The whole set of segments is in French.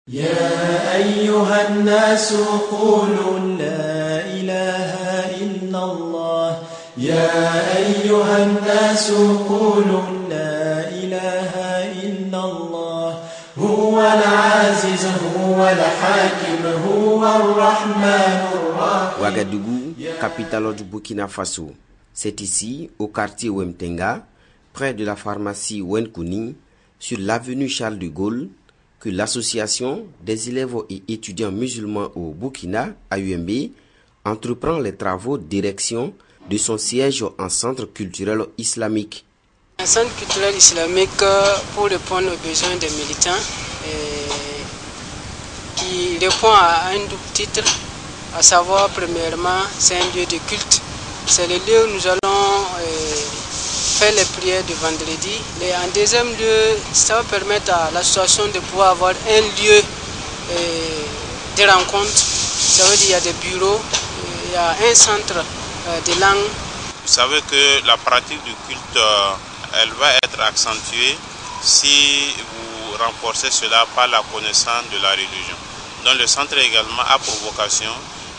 يا أيها الناس قولوا لا إله إلا الله يا أيها الناس قولوا لا إله إلا الله هو العزيز هو الحكيم هو الرحمن الرحيم. Ouagadougou, capitale du Burkina Faso. C'est ici, au quartier Wemtenga, près de la pharmacie Wenkouni, sur l'avenue Charles de Gaulle, que l'association des élèves et étudiants musulmans au Burkina, AUMB, entreprend les travaux d'érection de son siège en centre culturel islamique. Un centre culturel islamique pour répondre aux besoins des militants qui répond à un double titre, à savoir premièrement c'est un lieu de culte, c'est le lieu où nous allons faire les prières de vendredi. Et en deuxième lieu, ça va permettre à l'association de pouvoir avoir un lieu de rencontre. Ça veut dire qu'il y a des bureaux, il y a un centre de langue. Vous savez que la pratique du culte, elle va être accentuée si vous renforcez cela par la connaissance de la religion. Donc le centre également a pour vocation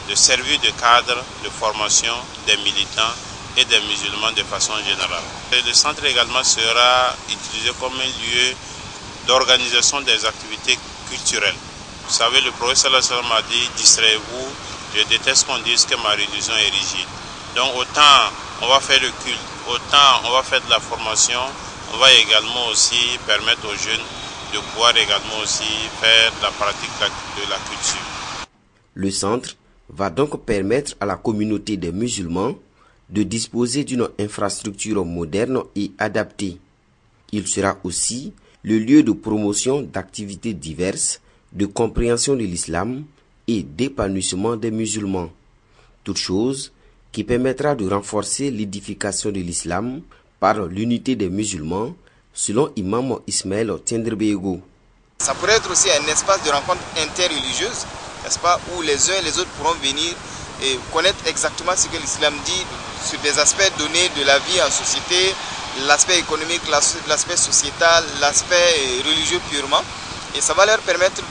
de servir de cadre de formation des militants et des musulmans de façon générale. Et le centre également sera utilisé comme un lieu d'organisation des activités culturelles. Vous savez, le prophète sallallahu alayhi wa sallam a dit, distraez-vous, je déteste qu'on dise que ma religion est rigide. Donc autant on va faire le culte, autant on va faire de la formation, on va également aussi permettre aux jeunes de pouvoir également aussi faire de la pratique de la culture. Le centre va donc permettre à la communauté des musulmans de disposer d'une infrastructure moderne et adaptée. Il sera aussi le lieu de promotion d'activités diverses, de compréhension de l'islam et d'épanouissement des musulmans. Toute chose qui permettra de renforcer l'édification de l'islam par l'unité des musulmans, selon Imam Ismaël Tendrebego. Ça pourrait être aussi un espace de rencontre interreligieuse, n'est-ce pas, où les uns et les autres pourront venir et connaître exactement ce que l'islam dit sur des aspects donnés de la vie en société, l'aspect économique, l'aspect sociétal, l'aspect religieux purement. Et ça va leur permettre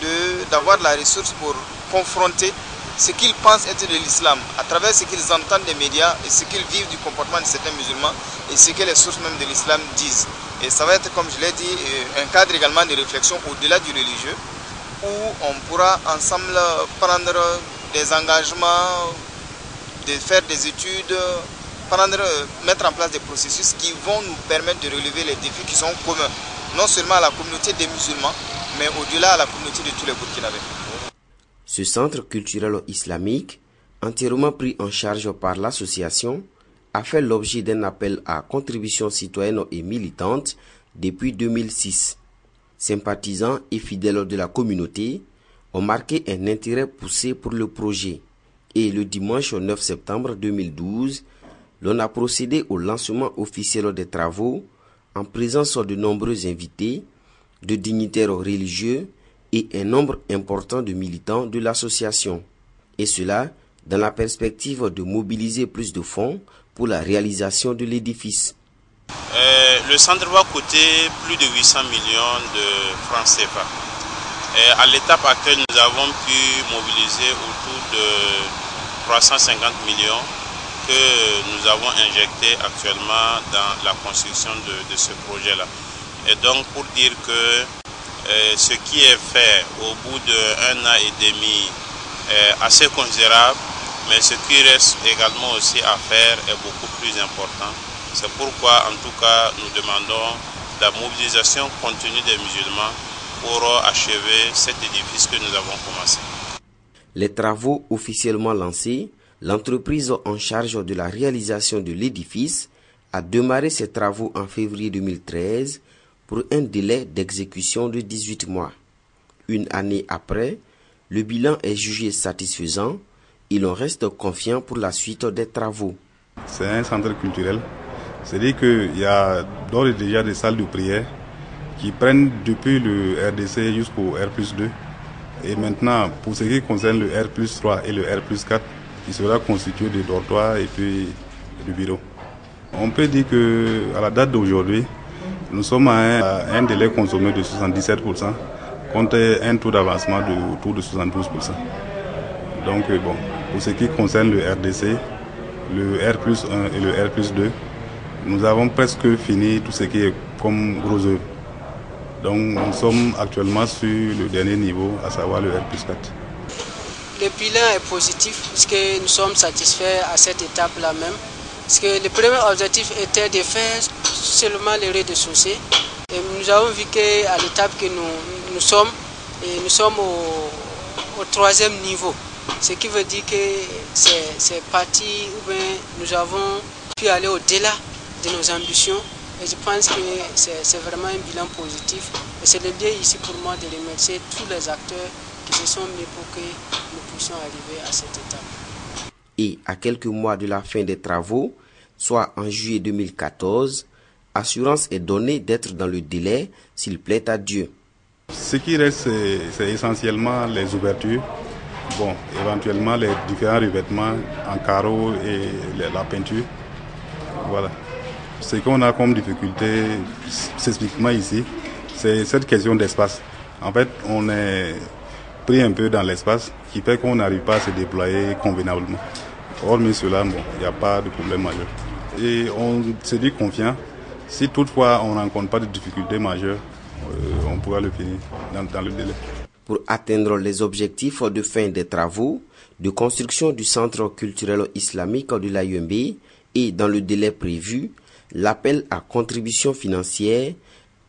d'avoir la ressource pour confronter ce qu'ils pensent être de l'islam à travers ce qu'ils entendent des médias et ce qu'ils vivent du comportement de certains musulmans et ce que les sources même de l'islam disent. Et ça va être, comme je l'ai dit, un cadre également de réflexion au-delà du religieux où on pourra ensemble prendre des engagements, de faire des études, mettre en place des processus qui vont nous permettre de relever les défis qui sont communs, non seulement à la communauté des musulmans, mais au-delà à la communauté de tous les Burkinabés. Ce centre culturel islamique, entièrement pris en charge par l'association, a fait l'objet d'un appel à contribution citoyenne et militante depuis 2006. Sympathisants et fidèles de la communauté ont marqué un intérêt poussé pour le projet. Et le dimanche 9 septembre 2012, l'on a procédé au lancement officiel des travaux en présence de nombreux invités, de dignitaires religieux et un nombre important de militants de l'association. Et cela dans la perspective de mobiliser plus de fonds pour la réalisation de l'édifice. Le centre va coûter plus de 800 millions de francs CFA. À l'étape actuelle, nous avons pu mobiliser autour de 350 millions que nous avons injectés actuellement dans la construction de ce projet-là. Et donc pour dire que ce qui est fait au bout d'1 an et demi est assez considérable, mais ce qui reste également aussi à faire est beaucoup plus important. C'est pourquoi en tout cas nous demandons la mobilisation continue des musulmans pour achever cet édifice que nous avons commencé. Les travaux officiellement lancés, l'entreprise en charge de la réalisation de l'édifice a démarré ses travaux en février 2013 pour un délai d'exécution de 18 mois. Une année après, le bilan est jugé satisfaisant et l'on reste confiant pour la suite des travaux. C'est un centre culturel, c'est-à-dire qu'il y a d'ores et déjà des salles de prière qui prennent depuis le RDC jusqu'au R+2. Et maintenant, pour ce qui concerne le R+3 et le R+4, il sera constitué de dortoirs et puis de bureaux. On peut dire qu'à la date d'aujourd'hui, nous sommes à un délai consommé de 77%, comptait un taux d'avancement de autour de 72%. Donc bon, pour ce qui concerne le RDC, le R+1 et le R+2, nous avons presque fini tout ce qui est comme gros œuvre. Donc nous sommes actuellement sur le dernier niveau, à savoir le R+4. Le bilan est positif puisque nous sommes satisfaits à cette étape-là même. Parce que le premier objectif était de faire seulement le rez-de-chaussée. Et nous avons vu qu'à l'étape que nous sommes au troisième niveau. Ce qui veut dire que c'est parti, ou bien nous avons pu aller au-delà de nos ambitions. Et je pense que c'est vraiment un bilan positif. Et c'est le lieu ici pour moi de remercier tous les acteurs qui se sont mis pour que nous puissions arriver à cette étape. Et à quelques mois de la fin des travaux, soit en juillet 2014, assurance est donnée d'être dans le délai s'il plaît à Dieu. Ce qui reste, c'est essentiellement les ouvertures, bon, éventuellement les différents revêtements en carreaux et la peinture. Voilà. Ce qu'on a comme difficulté spécifiquement ici, c'est cette question d'espace. En fait, on est pris un peu dans l'espace qui fait qu'on n'arrive pas à se déployer convenablement. Hormis cela, bon, il n'y a pas de problème majeur. Et on se dit confiant. Si toutefois on ne rencontre pas de difficultés majeures, on pourra le finir dans le délai. Pour atteindre les objectifs de fin des travaux de construction du centre culturel islamique de l'AUMB et dans le délai prévu, l'appel à contribution financière,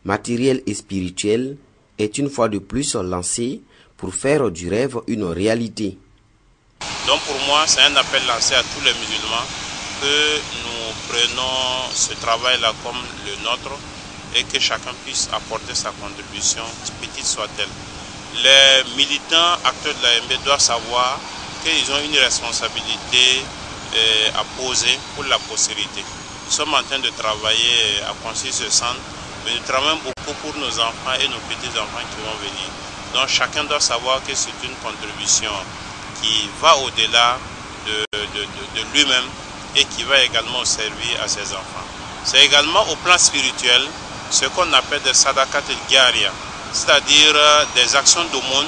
matérielle et spirituelle est une fois de plus lancé pour faire du rêve une réalité. Donc pour moi, c'est un appel lancé à tous les musulmans que nous prenons ce travail-là comme le nôtre et que chacun puisse apporter sa contribution, petite soit-elle. Les militants acteurs de l'AUMB doivent savoir qu'ils ont une responsabilité à poser pour la postérité. Nous sommes en train de travailler à construire ce centre, mais nous travaillons beaucoup pour nos enfants et nos petits-enfants qui vont venir. Donc chacun doit savoir que c'est une contribution qui va au-delà de lui-même et qui va également servir à ses enfants. C'est également au plan spirituel ce qu'on appelle des sadakat al-jariya, c'est-à-dire des actions d'aumône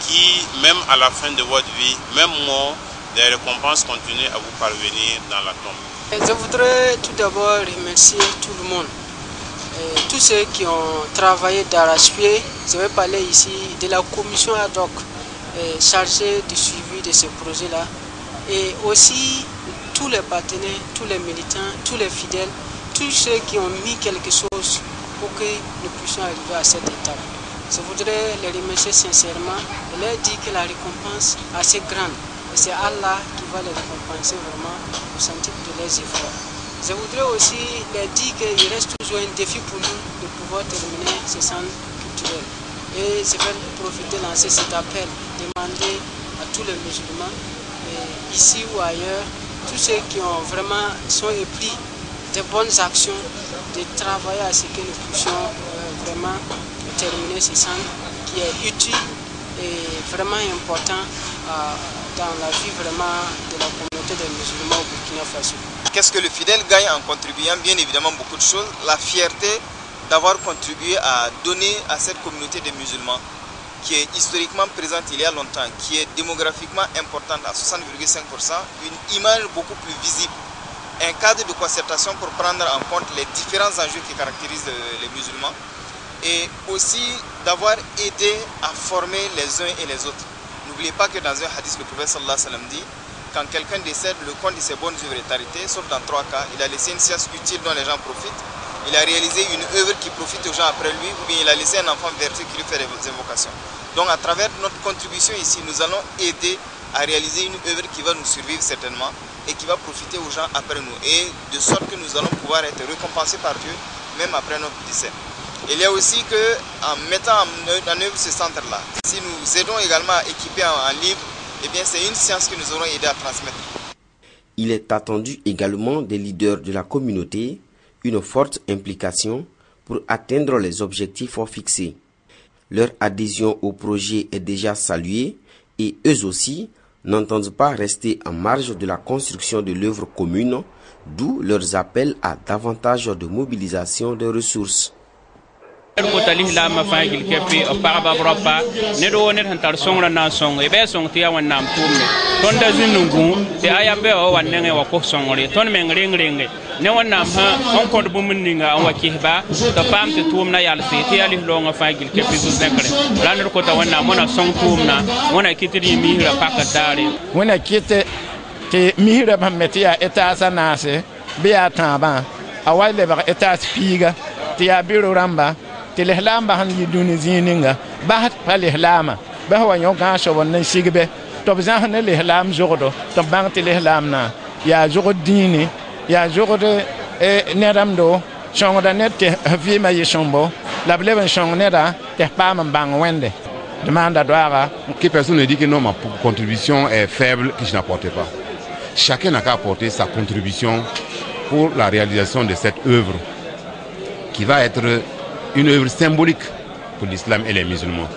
qui, même à la fin de votre vie, même mort, des récompenses continuent à vous parvenir dans la tombe. Je voudrais tout d'abord remercier tout le monde, tous ceux qui ont travaillé d'arrache-pied. Je vais parler ici de la commission ad hoc chargée du suivi de ce projet-là, et aussi tous les partenaires, tous les militants, tous les fidèles, tous ceux qui ont mis quelque chose pour que nous puissions arriver à cette étape. Je voudrais les remercier sincèrement et leur dire que la récompense est assez grande. Et c'est Allah qui va les récompenser vraiment au sentier de leurs efforts. Je voudrais aussi leur dire qu'il reste toujours un défi pour nous de pouvoir terminer ce centre culturel. Et je vais profiter de lancer cet appel, demander à tous les musulmans, ici ou ailleurs, tous ceux qui ont vraiment sont épris de bonnes actions, de travailler à ce que nous puissions vraiment terminer ce centre qui est utile et vraiment important dans la vie vraiment de la communauté des musulmans au Burkina Faso. Qu'est-ce que le fidèle gagne en contribuant? Bien évidemment beaucoup de choses. La fierté d'avoir contribué à donner à cette communauté des musulmans qui est historiquement présente il y a longtemps, qui est démographiquement importante à 60,5%, une image beaucoup plus visible, un cadre de concertation pour prendre en compte les différents enjeux qui caractérisent les musulmans, et aussi d'avoir aidé à former les uns et les autres. N'oubliez pas que dans un hadith, le prophète sallallahu alayhi wa sallam dit, quand quelqu'un décède, le compte de ses bonnes œuvres est arrêté, sauf dans 3 cas. Il a laissé une science utile dont les gens profitent, il a réalisé une œuvre qui profite aux gens après lui, ou bien il a laissé un enfant vertueux qui lui fait des invocations. Donc à travers notre contribution ici, nous allons aider à réaliser une œuvre qui va nous survivre certainement et qui va profiter aux gens après nous, et de sorte que nous allons pouvoir être récompensés par Dieu même après notre décès. Il y a aussi qu'en mettant en œuvre ce centre-là, si nous aidons également à équiper en livres, eh bien c'est une science que nous aurons aidé à transmettre. Il est attendu également des leaders de la communauté une forte implication pour atteindre les objectifs fixés. Leur adhésion au projet est déjà saluée et eux aussi n'entendent pas rester en marge de la construction de l'œuvre commune, d'où leurs appels à davantage de mobilisation de ressources. kota lislaam fa gil kepi o paraba bropa ne do ne tar songra na song e be song tia wan nam tumne ton da zinungu te aya be o wan ne wa ko songre ton men ringrenge ne wan nam ha on ko bu mun ninga on wa kihba to pam te tumna yal se te ali longa fa gil kepi zu zekre lan kota wan nam mona song tumna mona kitri mi hira pakatare wona kite te mi hira ba metia eta sanase be ataba awai ba eta spiga te ya biro ramba te l'islam ba han yiduni zininga ba pa l'islam ba wa yo ga so won sigbe to bizan han l'islam jogodo to bang te l'islam na ya jogo dini ya jogo de neramdo chongoda nette vi ma yishombo la bleben chongneda te pa man bang wende demande à doara que personne ne dit que non ma contribution est faible que je n'apporte pas. Chacun n'a qu'à apporter sa contribution pour la réalisation de cette œuvre qui va être une œuvre symbolique pour l'islam et les musulmans.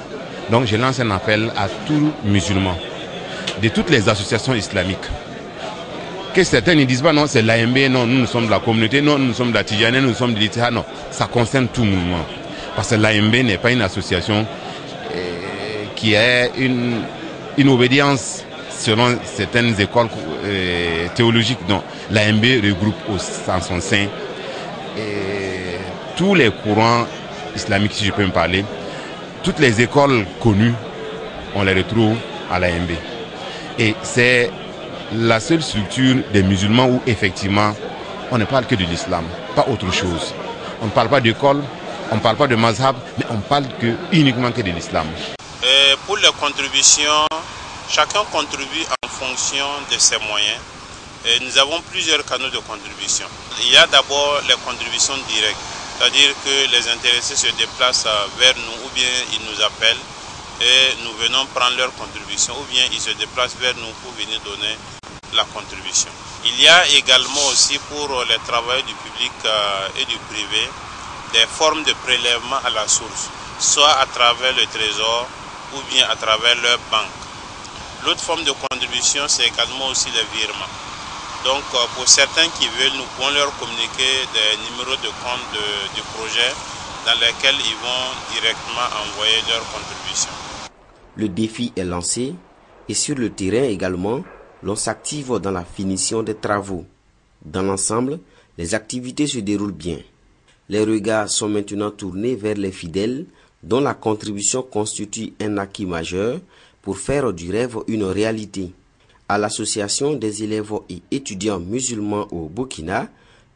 Donc je lance un appel à tous musulmans, de toutes les associations islamiques. Que certains ne disent pas non, c'est l'AMB, non, nous sommes de la communauté, non, nous sommes de la Tidjane, nous sommes de l'Itihad, non. Ça concerne tout le mouvement. Parce que l'AMB n'est pas une association qui est une obédience selon certaines écoles théologiques. Non, l'AMB regroupe en son sein tous les courants islamiques, si je peux me parler, toutes les écoles connues, on les retrouve à l'AMB. Et c'est la seule structure des musulmans où effectivement on ne parle que de l'islam, pas autre chose. On ne parle pas d'école, on ne parle pas de mazhab, mais on parle uniquement que de l'islam. Pour les contributions, chacun contribue en fonction de ses moyens. Et nous avons plusieurs canaux de contribution. Il y a d'abord les contributions directes. C'est-à-dire que les intéressés se déplacent vers nous ou bien ils nous appellent et nous venons prendre leur contribution ou bien ils se déplacent vers nous pour venir donner la contribution. Il y a également aussi pour les travailleurs du public et du privé des formes de prélèvement à la source, soit à travers le trésor ou bien à travers leur banque. L'autre forme de contribution, c'est également aussi les virements. Donc pour certains qui veulent, nous pouvons leur communiquer des numéros de compte du projet dans lesquels ils vont directement envoyer leur contribution. Le défi est lancé et sur le terrain également, l'on s'active dans la finition des travaux. Dans l'ensemble, les activités se déroulent bien. Les regards sont maintenant tournés vers les fidèles dont la contribution constitue un acquis majeur pour faire du rêve une réalité. À l'association des élèves et étudiants musulmans au Burkina,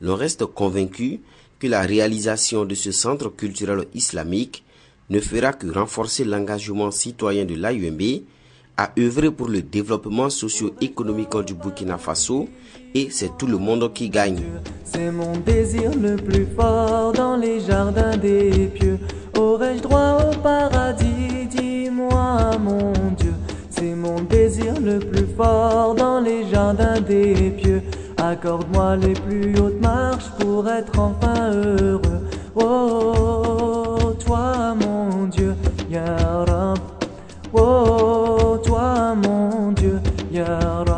l'on reste convaincu que la réalisation de ce centre culturel islamique ne fera que renforcer l'engagement citoyen de l'AUMB à œuvrer pour le développement socio-économique du Burkina Faso et c'est tout le monde qui gagne. C'est mon désir le plus fort dans les jardins des pieux. Aurais-je droit au paradis? Dis-moi mon Dieu. C'est mon désir le plus fort dans les jardins des pieux. Accorde-moi les plus hautes marches pour être enfin heureux. Oh, toi mon Dieu, Ya Rab. Oh, toi mon Dieu, Ya Rab.